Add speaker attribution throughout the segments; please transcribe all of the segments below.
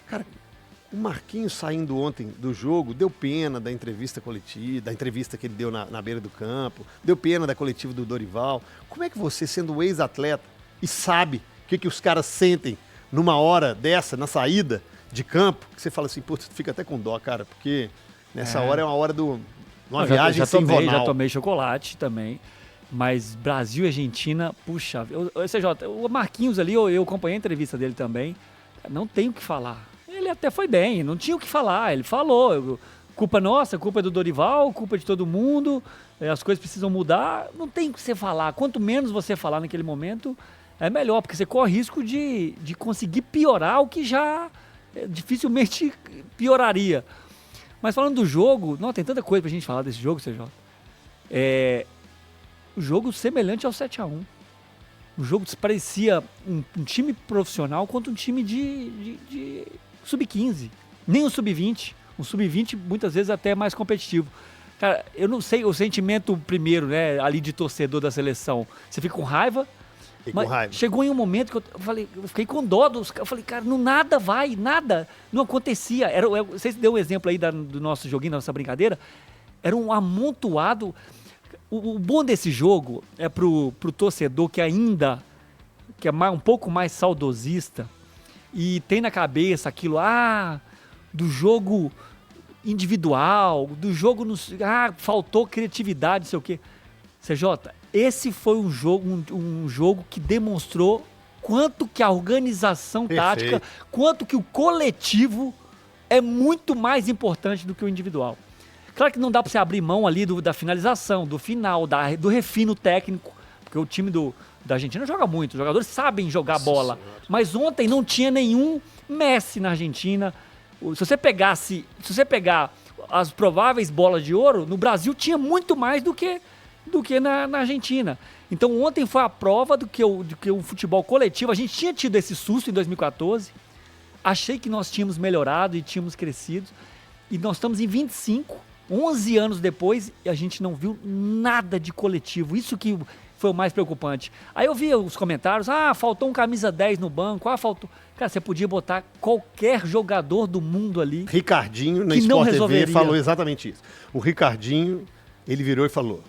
Speaker 1: Cara, o Marquinhos saindo ontem do jogo, deu pena da entrevista coletiva, da entrevista que ele deu na beira do campo, deu pena da coletiva do Dorival. Como é que você, sendo ex-atleta, e sabe o que os caras sentem numa hora dessa, na saída de campo, que você fala assim, putz, fica até com dó, cara, porque nessa hora é uma hora uma viagem sem
Speaker 2: já tomei chocolate também. Mas Brasil e Argentina, puxa, o Marquinhos ali, eu acompanhei a entrevista dele também, não tem o que falar. Ele até foi bem, não tinha o que falar, ele falou, culpa nossa, culpa é do Dorival, culpa de todo mundo, as coisas precisam mudar, não tem o que você falar, quanto menos você falar naquele momento, é melhor, porque você corre risco de conseguir piorar o que já dificilmente pioraria. Mas falando do jogo, não, tem tanta coisa pra gente falar desse jogo, CJ. O jogo semelhante ao 7-1. O jogo parecia um time profissional contra um time de sub-15. Nem um sub-20. Um sub-20 muitas vezes até mais competitivo. Cara, eu não sei o sentimento primeiro, né, ali de torcedor da seleção. Você fica com raiva. Mas chegou em um momento que eu fiquei com dó dos caras. Eu falei, cara, nada não acontecia. Vocês deu um exemplo aí do nosso joguinho, da nossa brincadeira. Era um amontoado. O bom desse jogo é pro torcedor que é um pouco mais saudosista e tem na cabeça aquilo, do jogo individual, do jogo, faltou criatividade, não sei o quê. CJ, esse foi um jogo que demonstrou quanto que a organização tática, quanto que o coletivo é muito mais importante do que o individual. Claro que não dá para você abrir mão ali da finalização, do final, do refino técnico, porque o time da Argentina joga muito, os jogadores sabem jogar bola. Senhora. Mas ontem não tinha nenhum Messi na Argentina. Se você pegar as prováveis bolas de ouro, no Brasil tinha muito mais do que na Argentina. Então ontem foi a prova do que o futebol coletivo. A gente tinha tido esse susto em 2014. Achei que nós tínhamos melhorado e tínhamos crescido. E nós estamos em 25, 11 anos depois, e a gente não viu nada de coletivo. Isso que foi o mais preocupante. Aí eu vi os comentários, faltou um camisa 10 no banco, faltou... Cara, você podia botar qualquer jogador do mundo ali.
Speaker 1: Ricardinho, na Sport TV, falou exatamente isso. O Ricardinho, ele virou e falou,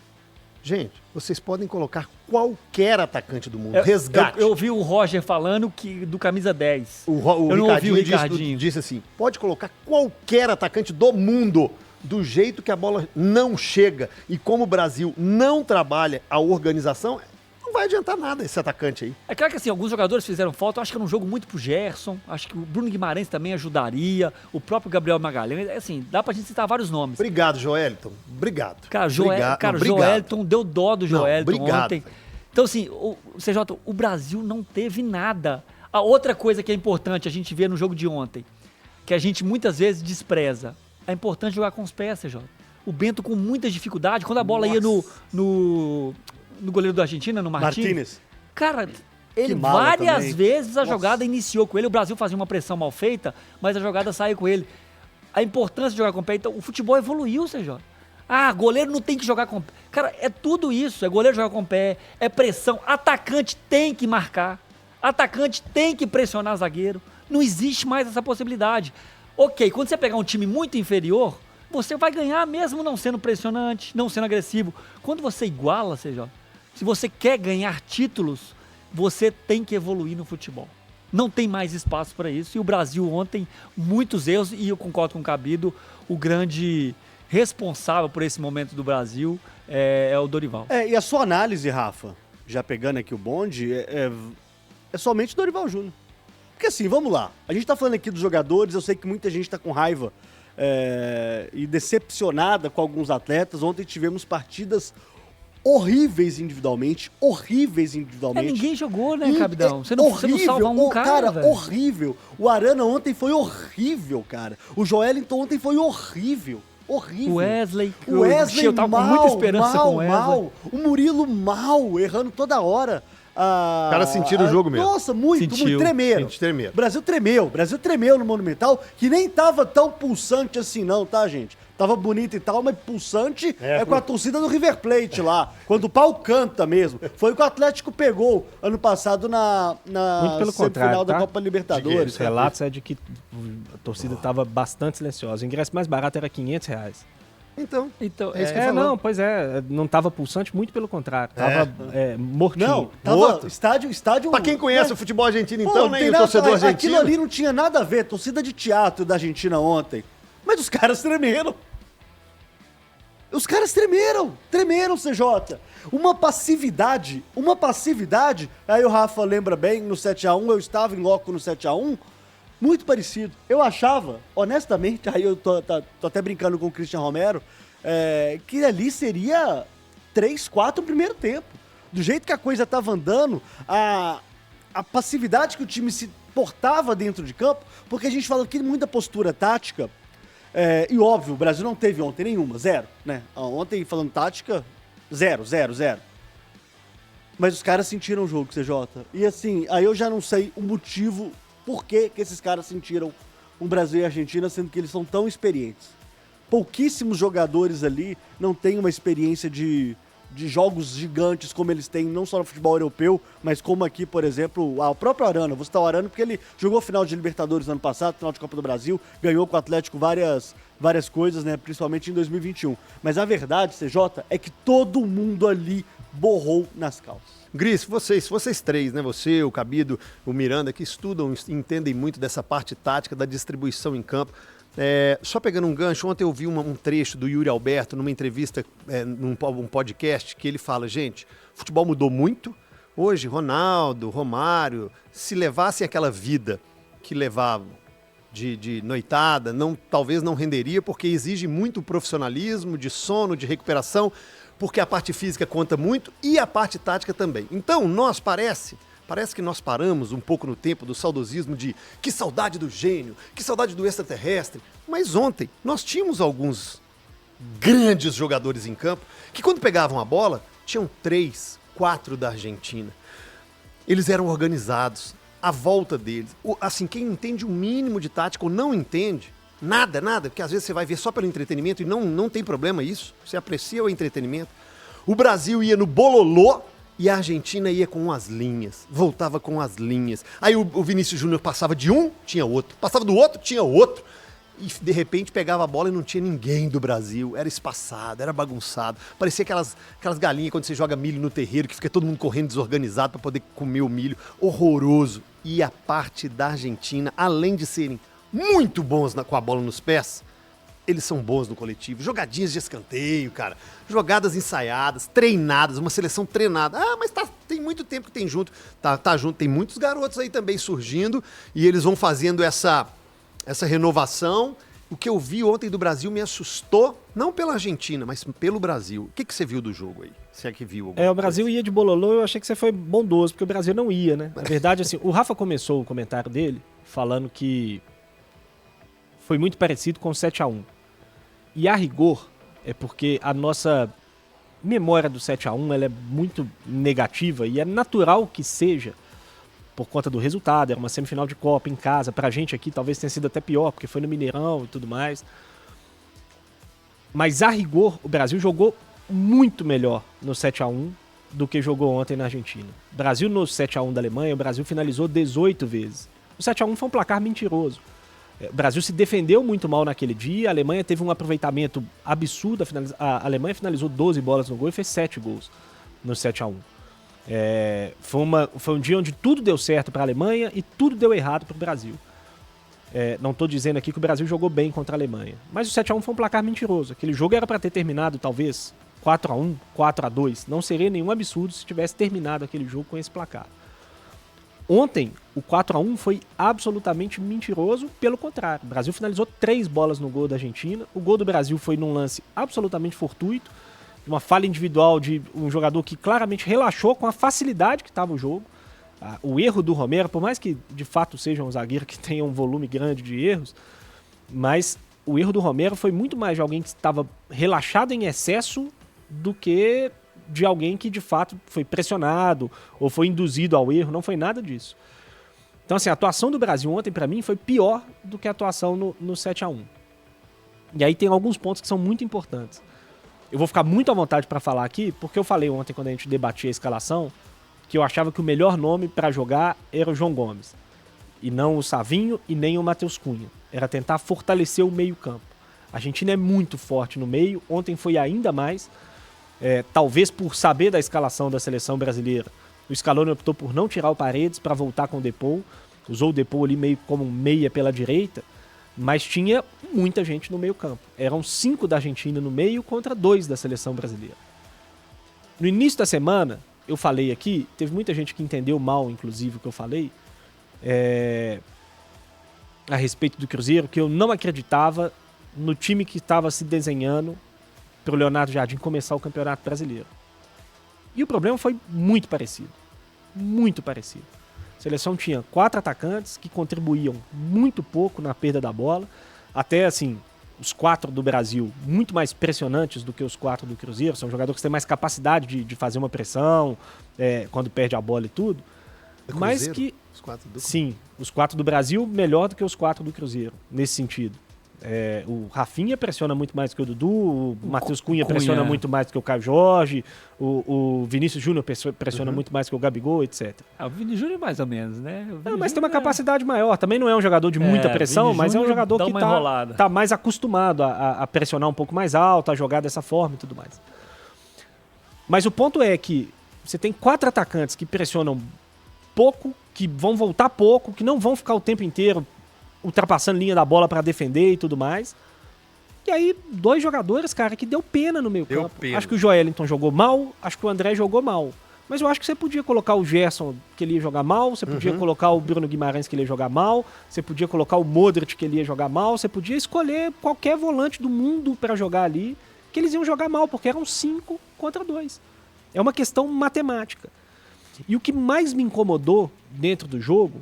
Speaker 1: gente, vocês podem colocar qualquer atacante do mundo, resgate.
Speaker 2: Eu ouvi o Roger falando do camisa 10.
Speaker 1: Eu não ouvi o Ricardinho. Disse assim, pode colocar qualquer atacante do mundo, do jeito que a bola não chega. E como o Brasil não trabalha a organização, não vai adiantar nada esse atacante aí.
Speaker 2: É claro que assim, alguns jogadores fizeram falta, eu acho que era um jogo muito pro Gerson, acho que o Bruno Guimarães também ajudaria, o próprio Gabriel Magalhães, assim, dá pra gente citar vários nomes.
Speaker 1: Obrigado, Joelton, obrigado.
Speaker 2: Cara, Joelton, deu dó do Joelton ontem. Então assim, o Brasil não teve nada. A outra coisa que é importante a gente ver no jogo de ontem, que a gente muitas vezes despreza, é importante jogar com os pés, CJ. O Bento com muita dificuldade, quando a bola ia no goleiro da Argentina, no Martínez. Cara, ele várias vezes a jogada iniciou com ele. O Brasil fazia uma pressão mal feita, mas a jogada saiu com ele. A importância de jogar com o pé. Então, o futebol evoluiu, CJ. Goleiro não tem que jogar com o pé. Cara, é tudo isso. É goleiro jogar com o pé, é pressão. Atacante tem que marcar. Atacante tem que pressionar zagueiro. Não existe mais essa possibilidade. Ok, quando você pegar um time muito inferior, você vai ganhar mesmo não sendo pressionante, não sendo agressivo. Quando você iguala, CJ, se você quer ganhar títulos, você tem que evoluir no futebol. Não tem mais espaço para isso. E o Brasil ontem, muitos erros, e eu concordo com o Cabido, o grande responsável por esse momento do Brasil é o Dorival.
Speaker 3: E a sua análise, Rafa, já pegando aqui o bonde, é somente o Dorival Júnior. Porque assim, vamos lá. A gente tá falando aqui dos jogadores, eu sei que muita gente tá com raiva e decepcionada com alguns atletas. Ontem tivemos partidas horríveis individualmente.
Speaker 2: Ninguém jogou, né, Cabidão? Você não salva um cara, velho.
Speaker 3: Horrível. O Arana ontem foi horrível, cara. O Joelinton ontem foi horrível.
Speaker 2: O Wesley
Speaker 3: eu
Speaker 2: tava com muita esperança com o Wesley.
Speaker 3: O Murilo mal, errando toda hora.
Speaker 1: Os caras sentiram o jogo mesmo.
Speaker 3: Nossa, muito, tremeram. O Brasil tremeu no Monumental, que nem tava tão pulsante assim não, tá, gente? tava bonita e tal, mas pulsante é com a torcida do River Plate lá. Quando o pau canta mesmo. Foi o que o Atlético pegou ano passado na
Speaker 4: Muito pelo
Speaker 3: semifinal
Speaker 4: contrário,
Speaker 3: da
Speaker 4: tá?
Speaker 3: Copa Libertadores.
Speaker 4: Os relatos é de que a torcida estava bastante silenciosa. O ingresso mais barato era R$500.
Speaker 1: Então,
Speaker 2: Então,
Speaker 1: é isso que eu falou.
Speaker 4: Não, pois é. Não tava pulsante, muito pelo contrário. Tava mortinho.
Speaker 3: Não, tava
Speaker 1: Morto.
Speaker 3: estádio...
Speaker 1: Pra quem conhece o futebol argentino,
Speaker 3: Pô,
Speaker 1: então,
Speaker 3: não
Speaker 1: nem
Speaker 3: tem
Speaker 1: o
Speaker 3: nada-
Speaker 1: torcedor
Speaker 3: Aquilo
Speaker 1: argentino.
Speaker 3: ali não tinha nada a ver, torcida de teatro da Argentina ontem. Mas os caras tremeram. Os caras tremeram, CJ. Uma passividade. Aí o Rafa lembra bem, no 7x1, eu estava em loco no 7x1, muito parecido. Eu achava, honestamente, aí eu tô até brincando com o Christian Romero, que ali seria 3-4 no primeiro tempo. Do jeito que a coisa tava andando, a passividade que o time se portava dentro de campo, porque a gente fala aqui muito da postura tática, e óbvio, o Brasil não teve ontem nenhuma, zero, né? Ontem, falando tática, zero. Mas os caras sentiram o jogo, CJ. E assim, aí eu já não sei o motivo, por que esses caras sentiram um Brasil e Argentina, sendo que eles são tão experientes. Pouquíssimos jogadores ali não têm uma experiência de jogos gigantes como eles têm, não só no futebol europeu, mas como aqui, por exemplo, o próprio Arana. Vou citar o Arana porque ele jogou final de Libertadores no ano passado, final de Copa do Brasil, ganhou com o Atlético várias coisas, né, principalmente em 2021. Mas a verdade, CJ, é que todo mundo ali borrou nas calças.
Speaker 1: Gris, vocês três, né? Você, o Cabido, o Miranda, que estudam, entendem muito dessa parte tática, da distribuição em campo. Só pegando um gancho, ontem eu vi um trecho do Yuri Alberto numa entrevista, num podcast, que ele fala, gente, futebol mudou muito. Hoje, Ronaldo, Romário, se levassem aquela vida que levavam de noitada, talvez não renderia, porque exige muito profissionalismo, de sono, de recuperação, porque a parte física conta muito e a parte tática também. Então, parece que nós paramos um pouco no tempo do saudosismo de que saudade do gênio, que saudade do extraterrestre. Mas ontem nós tínhamos alguns grandes jogadores em campo que quando pegavam a bola, tinham 3, 4 da Argentina. Eles eram organizados, a volta deles. Assim, quem entende o mínimo de tática ou não entende, nada, porque às vezes você vai ver só pelo entretenimento e não tem problema isso. Você aprecia o entretenimento. O Brasil ia no bololô, e a Argentina ia com as linhas, voltava com as linhas. Aí o Vinícius Júnior passava de um, tinha outro. Passava do outro, tinha outro. E de repente pegava a bola e não tinha ninguém do Brasil. Era espaçado, era bagunçado. Parecia aquelas galinhas quando você joga milho no terreiro, que fica todo mundo correndo desorganizado para poder comer o milho. Horroroso. E a parte da Argentina, além de serem muito bons com a bola nos pés, eles são bons no coletivo. Jogadinhas de escanteio, cara. Jogadas ensaiadas, treinadas, uma seleção treinada. Mas tem muito tempo que tem junto. Tá junto. Tem muitos garotos aí também surgindo e eles vão fazendo essa renovação. O que eu vi ontem do Brasil me assustou, não pela Argentina, mas pelo Brasil. O que você viu do jogo aí? Se é que viu alguma
Speaker 4: o Brasil ia de bololô, eu achei que você foi bondoso, porque o Brasil não ia, né? Na verdade, assim, o Rafa começou o comentário dele falando que foi muito parecido com o 7x1. E a rigor, é porque a nossa memória do 7x1 ela é muito negativa e é natural que seja por conta do resultado. Era uma semifinal de Copa em casa. Pra gente aqui talvez tenha sido até pior, porque foi no Mineirão e tudo mais. Mas a rigor, o Brasil jogou muito melhor no 7x1 do que jogou ontem na Argentina. O Brasil no 7x1 da Alemanha, o Brasil finalizou 18 vezes. O 7x1 foi um placar mentiroso. O Brasil se defendeu muito mal naquele dia, a Alemanha teve um aproveitamento absurdo, a Alemanha finalizou 12 bolas no gol e fez 7 gols no 7x1. Foi um dia onde tudo deu certo para a Alemanha e tudo deu errado para o Brasil. Não estou dizendo aqui que o Brasil jogou bem contra a Alemanha, mas o 7x1 foi um placar mentiroso. Aquele jogo era para ter terminado talvez 4x1, 4x2. Não seria nenhum absurdo se tivesse terminado aquele jogo com esse placar. Ontem, o 4x1 foi absolutamente mentiroso, pelo contrário. O Brasil finalizou 3 bolas no gol da Argentina. O gol do Brasil foi num lance absolutamente fortuito, uma falha individual de um jogador que claramente relaxou com a facilidade que estava o jogo. O erro do Romero, por mais que de fato seja um zagueiro que tenha um volume grande de erros, mas o erro do Romero foi muito mais de alguém que estava relaxado em excesso do que de alguém que de fato foi pressionado ou foi induzido ao erro. Não foi nada disso. Então assim, a atuação do Brasil ontem para mim foi pior do que a atuação no 7x1. E aí tem alguns pontos que são muito importantes. Eu vou ficar muito à vontade para falar aqui, porque eu falei ontem, quando a gente debatia a escalação, que eu achava que o melhor nome para jogar era o João Gomes. E não o Savinho e nem o Matheus Cunha. Era tentar fortalecer o meio-campo. A Argentina é muito forte no meio, ontem foi ainda mais. Talvez por saber da escalação da seleção brasileira, o Scaloni optou por não tirar o Paredes para voltar com o Depou. Usou o Depou ali meio como um meia pela direita, mas tinha muita gente no meio-campo. Eram 5 da Argentina no meio contra 2 da seleção brasileira. No início da semana, eu falei aqui, teve muita gente que entendeu mal, inclusive, o que eu falei, a respeito do Cruzeiro, que eu não acreditava no time que estava se desenhando para o Leonardo Jardim começar o Campeonato Brasileiro. E o problema foi muito parecido. Muito parecido. A seleção tinha 4 atacantes que contribuíam muito pouco na perda da bola. Até, assim, os 4 do Brasil muito mais pressionantes do que os 4 do Cruzeiro. São jogadores que têm mais capacidade de fazer uma pressão quando perde a bola e tudo. Mas que...
Speaker 1: Os 4 do...
Speaker 4: Sim, os 4 do Brasil melhor do que os 4 do Cruzeiro, nesse sentido. O Rafinha pressiona muito mais do que o Dudu, o Matheus Cunha pressiona muito mais do que o Caio Jorge, o Vinícius Júnior pressiona muito mais do que o Gabigol, etc.
Speaker 2: O Vini Júnior mais ou menos, né?
Speaker 4: Mas tem uma capacidade maior. Também não é um jogador de muita pressão, mas é um jogador que tá mais acostumado a pressionar um pouco mais alto, a jogar dessa forma e tudo mais. Mas o ponto é que você tem 4 atacantes que pressionam pouco, que vão voltar pouco, que não vão ficar o tempo inteiro ultrapassando linha da bola para defender e tudo mais. E aí, 2 jogadores, cara, que deu pena no meio campo. Acho que o Joelinton jogou mal, acho que o André jogou mal. Mas eu acho que você podia colocar o Gerson, que ele ia jogar mal, você podia colocar o Bruno Guimarães, que ele ia jogar mal, você podia colocar o Modric, que ele ia jogar mal, você podia escolher qualquer volante do mundo para jogar ali, que eles iam jogar mal, porque eram 5 contra 2. É uma questão matemática. E o que mais me incomodou dentro do jogo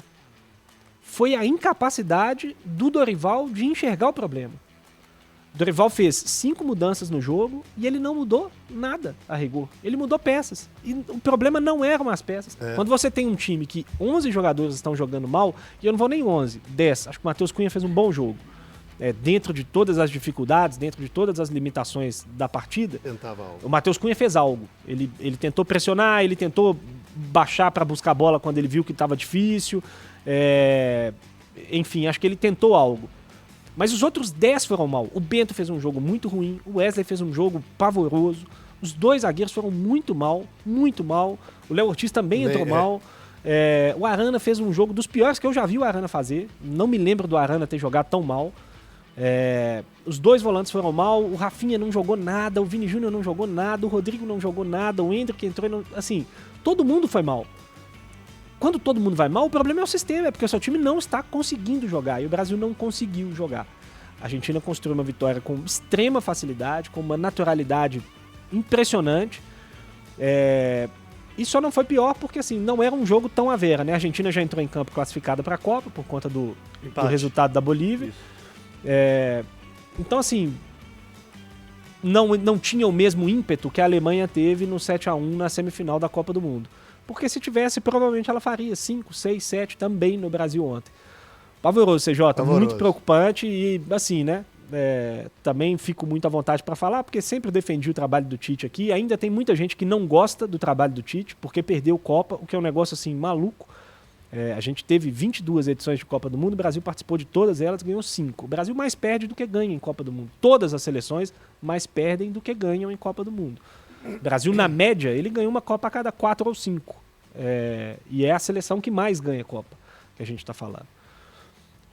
Speaker 4: foi a incapacidade do Dorival de enxergar o problema. O Dorival fez 5 mudanças no jogo e ele não mudou nada a rigor. Ele mudou peças. E o problema não eram as peças. Quando você tem um time que 11 jogadores estão jogando mal, e eu não vou nem 11, 10. Acho que o Matheus Cunha fez um bom jogo. Dentro de todas as dificuldades, dentro de todas as limitações da partida, o Matheus Cunha fez algo. Ele tentou pressionar, ele tentou baixar para buscar a bola quando ele viu que estava difícil. Enfim, acho que ele tentou algo. Mas os outros 10 foram mal. O Bento fez um jogo muito ruim, o Wesley fez um jogo pavoroso, os 2 zagueiros foram muito mal, o Léo Ortiz também entrou mal. O Arana fez um jogo dos piores que eu já vi o Arana fazer. Não me lembro do Arana ter jogado tão mal. Os 2 volantes foram mal, o Rafinha não jogou nada, o Vini Júnior não jogou nada, o Rodrigo não jogou nada, o Endrick entrou e não... Assim, todo mundo foi mal. Quando todo mundo vai mal, o problema é o sistema, é porque o seu time não está conseguindo jogar, e o Brasil não conseguiu jogar. A Argentina construiu uma vitória com extrema facilidade, com uma naturalidade impressionante, e só não foi pior porque, assim, não era um jogo tão à vera, né? A Argentina já entrou em campo classificada para a Copa, por conta do resultado da Bolívia. Então, assim, não tinha o mesmo ímpeto que a Alemanha teve no 7-1 na semifinal da Copa do Mundo. Porque se tivesse, provavelmente ela faria 5, 6, 7 também no Brasil ontem. Pavoroso, CJ, muito preocupante e, assim, né? Também fico muito à vontade para falar, porque sempre defendi o trabalho do Tite aqui. Ainda tem muita gente que não gosta do trabalho do Tite, porque perdeu Copa, o que é um negócio, assim, maluco. A gente teve 22 edições de Copa do Mundo, o Brasil participou de todas elas, ganhou 5. O Brasil mais perde do que ganha em Copa do Mundo. Todas as seleções mais perdem do que ganham em Copa do Mundo. O Brasil, na média, ele ganha uma Copa a cada 4 ou 5. E é a seleção que mais ganha Copa, que a gente está falando.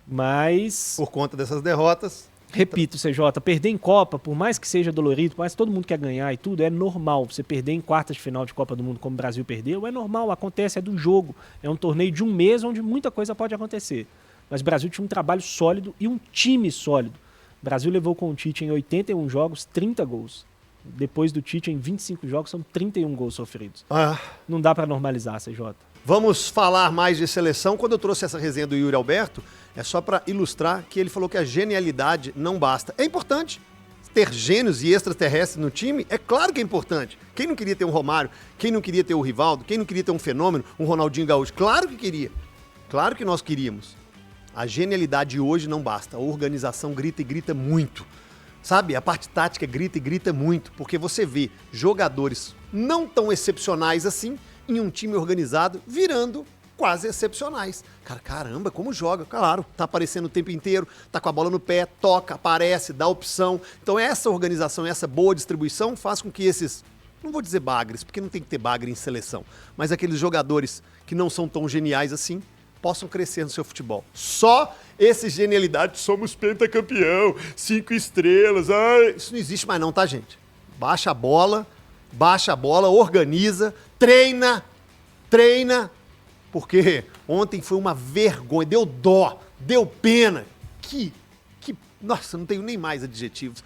Speaker 4: Mas...
Speaker 1: Por conta dessas derrotas...
Speaker 4: Repito, CJ, perder em Copa, por mais que seja dolorido, mas todo mundo quer ganhar e tudo, é normal. Você perder em quartas de final de Copa do Mundo como o Brasil perdeu, é normal, acontece, é do jogo. É um torneio de um mês onde muita coisa pode acontecer. Mas o Brasil tinha um trabalho sólido e um time sólido. O Brasil levou com o Tite em 81 jogos, 30 gols. Depois do Tite, em 25 jogos, são 31 gols sofridos. Não dá para normalizar, CJ.
Speaker 1: Vamos falar mais de seleção. Quando eu trouxe essa resenha do Yuri Alberto, é só para ilustrar que ele falou que a genialidade não basta. É importante ter gênios e extraterrestres no time? É claro que é importante. Quem não queria ter um Romário? Quem não queria ter o Rivaldo? Quem não queria ter um fenômeno? Um Ronaldinho Gaúcho? Claro que queria. Claro que nós queríamos. A genialidade hoje não basta. A organização grita e grita muito. Sabe? A parte tática grita e grita muito, porque você vê jogadores não tão excepcionais assim em um time organizado virando quase excepcionais. Cara, caramba, como joga. Claro, tá aparecendo o tempo inteiro, tá com a bola no pé, toca, aparece, dá opção. Então essa organização, essa boa distribuição faz com que esses, não vou dizer bagres, porque não tem que ter bagre em seleção, mas aqueles jogadores que não são tão geniais assim, possam crescer no seu futebol. Só esse genialidade, somos pentacampeão, 5 estrelas, ai, isso não existe mais não, tá, gente? Baixa a bola, organiza, treina, porque ontem foi uma vergonha, deu dó, deu pena, nossa, não tenho nem mais adjetivos.